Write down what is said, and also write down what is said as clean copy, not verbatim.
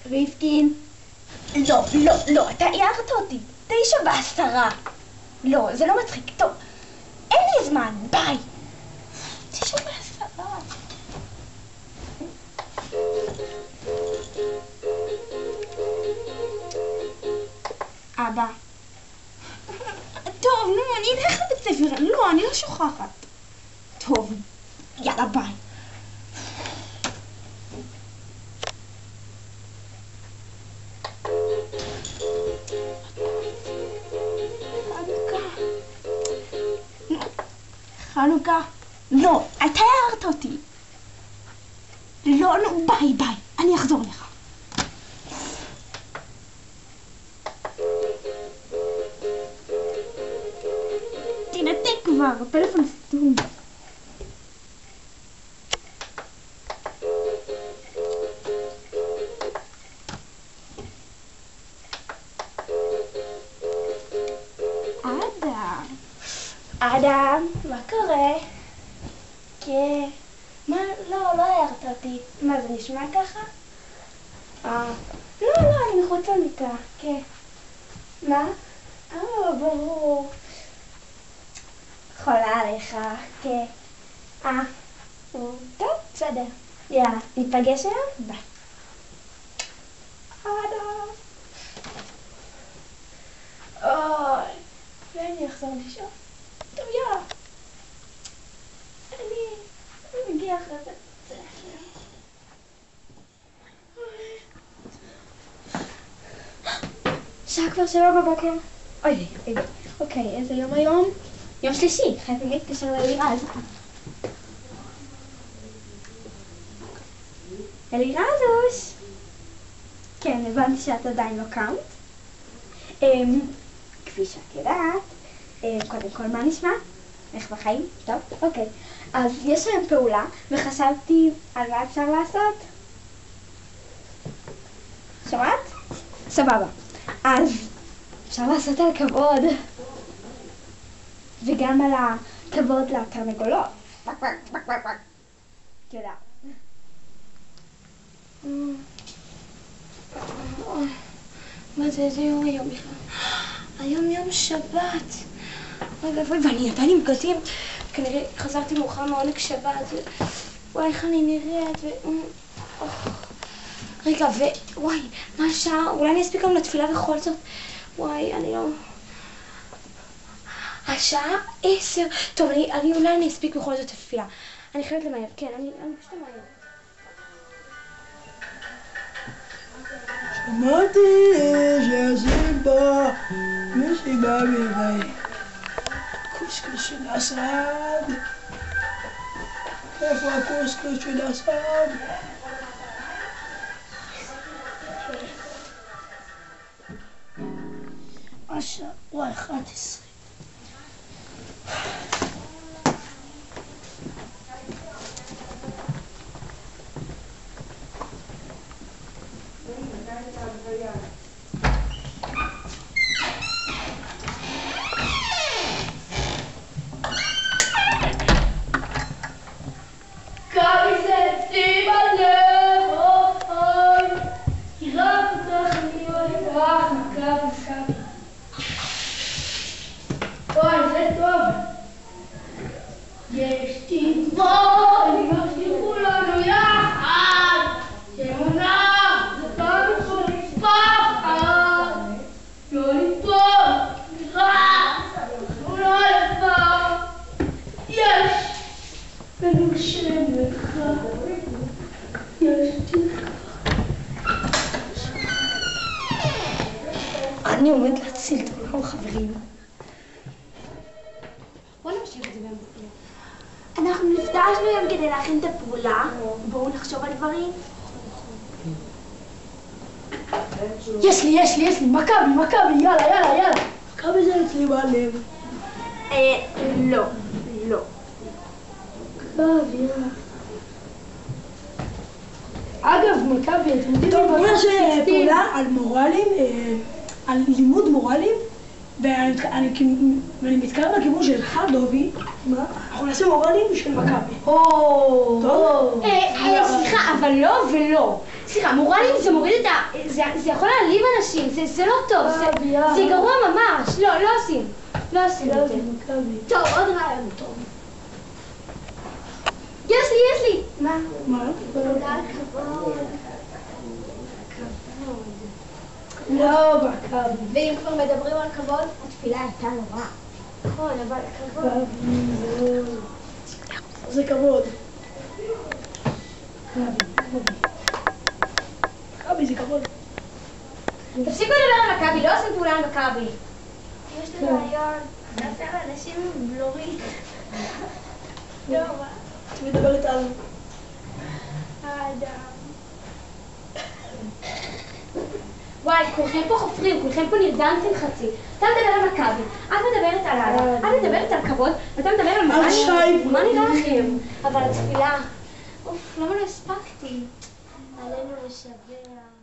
ריבקין. לא, לא, לא, אתה הערת אותי. 9:10. לא, זה לא מצחיק. טוב, אין לי זמן, ביי. 9:10. אבא. טוב, נו, אני אלך לבית ספר. לא, אני לא שוכחת. טוב, יאללה, ביי. חנוכה. לא, אתה הערת אותי. לא, נו, ביי, ביי. אני אחזור לך. תנתק כבר, הפלאפון סתום. אדם, מה קורה? כן. מה? לא הערת אותי. מה, זה נשמע ככה? לא, אני מחוץ למיטה. כן. מה? ברור. חולה עליך. כן. טוב, בסדר. יאללה, ניפגש היום? ביי. אדם. אוי, ואני אחזור לישון. טוב, יאללה. אני מגיע אחרי זה. שעה כבר 7:00. אוי, אוקיי, איזה יום היום? יום שלישי, חייבים להתקשר לאלירז. אלירזוש! כן, הבנתי שאת עדיין לא קמת. כפי שאת יודעת, קודם כל, מה נשמע? איך בחיים? טוב, אוקיי. אז יש להם פעולה, וחשבתי על מה אפשר לעשות. שמעת? סבבה. אז אפשר לעשות על כבוד. וגם על הכבוד לתרנגולות. תודה. מה זה? איזה יום היום בכלל? היום יום שבת. ואני עדיין עם בגדים. כנראה חזרתי מאוחר מעונג שבת. וואי, איך אני נראית. רגע, וואי, מה השעה? אולי אני אספיק גם לתפילה בכל זאת. וואי, אני לא... השעה 10. טוב, אולי אני אספיק בכל זאת לתפילה. אני חייבת למהר. כן, אני פשוט למהר. שמעתי שהסיבה מסיבה בלבד. קוסקוס של אסד. איפה הקוסקוס של אסד? השעה 11. אני עומד להציל את העולם, חברים. בואו נמשיך את זה במפעילה. אנחנו נפגשנו היום כדי להכין את הפעולה. בואו נחשוב על דברים. יש לי, מכבי, יאללה. מכבי זה אצלי בלב. לא. מכבי, יאללה. אגב, מכבי, אתם יודעים... טוב, בואו נעשה פעולה על מורלים, על לימוד מורלים, ואני מתקרב לכיוון של חדובי. מה? אנחנו נעשה מורלים של מכבי. טוב? סליחה, אבל לא ולא. סליחה, מורלים זה מוריד את ה... זה יכול להעליב אנשים, זה לא טוב, זה גרוע ממש. לא עושים. לא עושים את זה. טוב, עוד רעיון טוב. יש לי. מה? תודה על כבוד. לא, בכבוד. ואם כבר מדברים על כבוד, התפילה הייתה נורא. נכון, אבל כבוד. זה כבוד. מכבי זה כבוד. תפסיקו לדבר על מכבי, לא עושים פעולה על מכבי. יש לי רעיון, נעשה לאנשים עם בלורית. לא, מה? את מדברת על... האדם. וואי, כולכם פה חופרים, כולכם פה נרדמתם חצי. אתה מדבר על מכבי, את מדברת על האדם, את מדברת על כבוד, ואתה מדבר על מכבי. מה נראה לכם? אבל התפילה... אוף, למה לא הספקתי? עלינו לשבח.